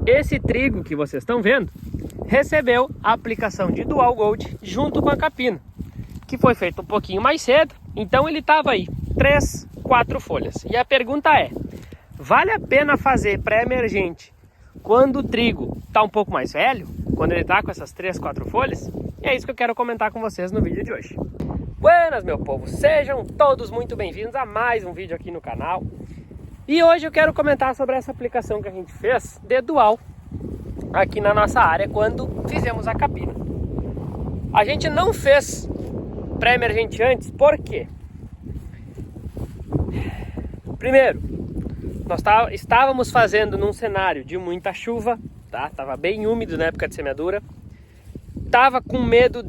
esse trigo que vocês estão vendo recebeu a aplicação de Dual Gold junto com a capina, que foi feito um pouquinho mais cedo, então ele estava aí 3, 4 folhas. E a pergunta é, vale a pena fazer pré-emergente quando o trigo está um pouco mais velho, quando ele está com essas 3, 4 folhas? E é isso que eu quero comentar com vocês no vídeo de hoje. Buenas, meu povo, sejam todos muito bem-vindos a mais um vídeo aqui no canal. E hoje eu quero comentar sobre essa aplicação que a gente fez de Dual aqui na nossa área quando fizemos a capina. A gente não fez pré-emergente antes, por quê? Primeiro, nós estávamos fazendo num cenário de muita chuva, tá? Tava bem úmido na época de semeadura. Tava com medo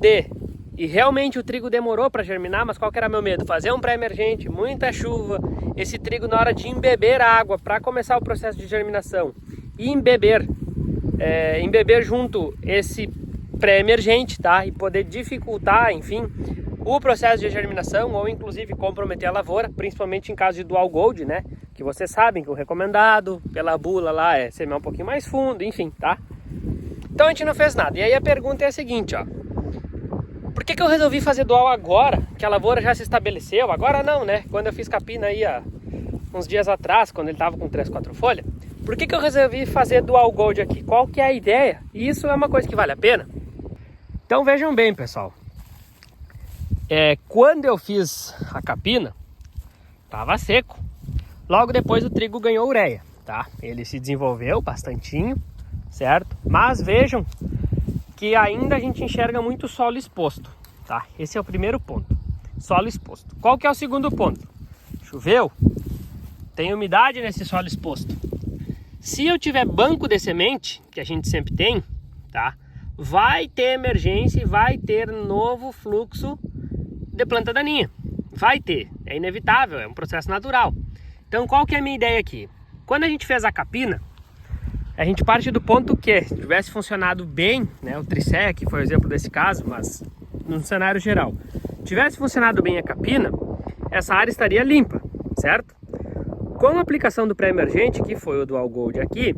e realmente o trigo demorou para germinar, mas qual que era meu medo? Fazer um pré-emergente, muita chuva, esse trigo na hora de embeber água para começar o processo de germinação e embeber junto esse pré-emergente, tá? E poder dificultar, enfim, o processo de germinação ou inclusive comprometer a lavoura, principalmente em caso de Dual Gold, né? Que vocês sabem que o recomendado pela bula lá é semear um pouquinho mais fundo, enfim, tá? Então a gente não fez nada. E aí a pergunta é a seguinte, ó. Por que eu resolvi fazer Dual agora, que a lavoura já se estabeleceu? Agora não, né? Quando eu fiz capina aí há uns dias atrás, quando ele tava com 3, 4 folhas. Por que eu resolvi fazer Dual Gold aqui? Qual que é a ideia? E isso é uma coisa que vale a pena? Então vejam bem, pessoal. Quando eu fiz a capina, tava seco. Logo depois o trigo ganhou ureia, tá? Ele se desenvolveu bastantinho, certo? Mas vejam que ainda a gente enxerga muito solo exposto, tá? Esse é o primeiro ponto, solo exposto. Qual que é o segundo ponto? Choveu, tem umidade nesse solo exposto. Se eu tiver banco de semente, que a gente sempre tem, tá? Vai ter emergência e vai ter novo fluxo de planta daninha. Vai ter, é inevitável, é um processo natural. Então qual que é a minha ideia aqui? Quando a gente fez a capina, a gente parte do ponto que se tivesse funcionado bem, né, o tricé, que foi o exemplo desse caso, mas num cenário geral, tivesse funcionado bem a capina, essa área estaria limpa, certo? Com a aplicação do pré-emergente, que foi o Dual Gold aqui,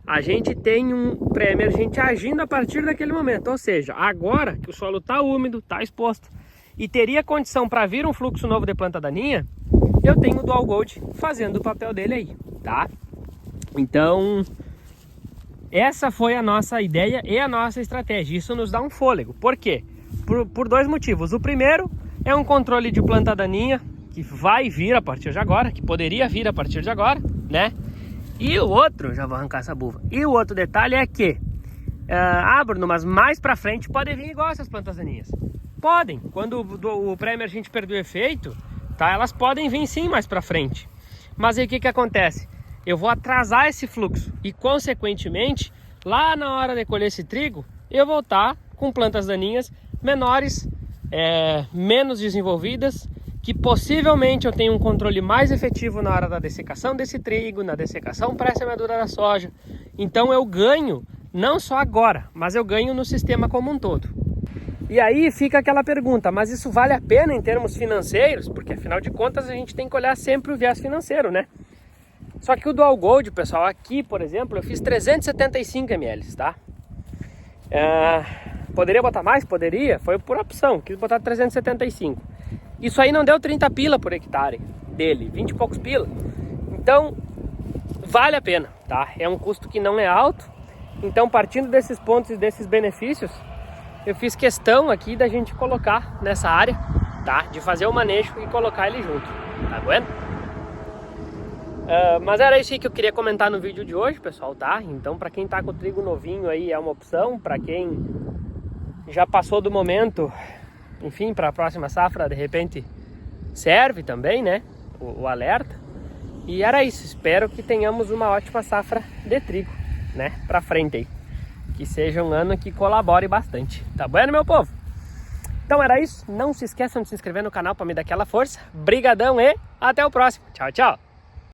a gente tem um pré-emergente agindo a partir daquele momento, ou seja, agora que o solo está úmido, está exposto, e teria condição para vir um fluxo novo de planta daninha, eu tenho o Dual Gold fazendo o papel dele aí, tá? Então, essa foi a nossa ideia e a nossa estratégia. Isso nos dá um fôlego. Por quê? Por dois motivos. O primeiro é um controle de planta daninha que vai vir a partir de agora, que poderia vir a partir de agora, né? E o outro, já vou arrancar essa buva. E o outro detalhe é que, Bruno, mas mais pra frente podem vir igual essas plantas daninhas. Podem. Quando o pré-emergente perder o efeito, tá? Elas podem vir sim mais pra frente. Mas aí o que acontece? Eu vou atrasar esse fluxo e, consequentemente, lá na hora de colher esse trigo, eu vou estar com plantas daninhas menores, menos desenvolvidas, que possivelmente eu tenho um controle mais efetivo na hora da dessecação desse trigo, na dessecação pré-semeadura da soja. Então eu ganho não só agora, mas eu ganho no sistema como um todo. E aí fica aquela pergunta, mas isso vale a pena em termos financeiros? Porque afinal de contas a gente tem que olhar sempre o viés financeiro, né? Só que o Dual Gold, pessoal, aqui, por exemplo, eu fiz 375 ml, tá? Poderia botar mais? Poderia, foi por opção, quis botar 375. Isso aí não deu 30 pila por hectare dele, 20 e poucos pila. Então, vale a pena, tá? É um custo que não é alto. Então, partindo desses pontos e desses benefícios, eu fiz questão aqui da gente colocar nessa área, tá? De fazer o manejo e colocar ele junto, tá vendo? Mas era isso aí que eu queria comentar no vídeo de hoje, pessoal, tá? Então, para quem tá com o trigo novinho aí é uma opção, para quem já passou do momento, enfim, para a próxima safra, de repente serve também, né? O alerta. E era isso, espero que tenhamos uma ótima safra de trigo, né? Para frente aí. Que seja um ano que colabore bastante, tá bom, meu povo? Então era isso, não se esqueçam de se inscrever no canal para me dar aquela força. Brigadão e até o próximo. Tchau, tchau!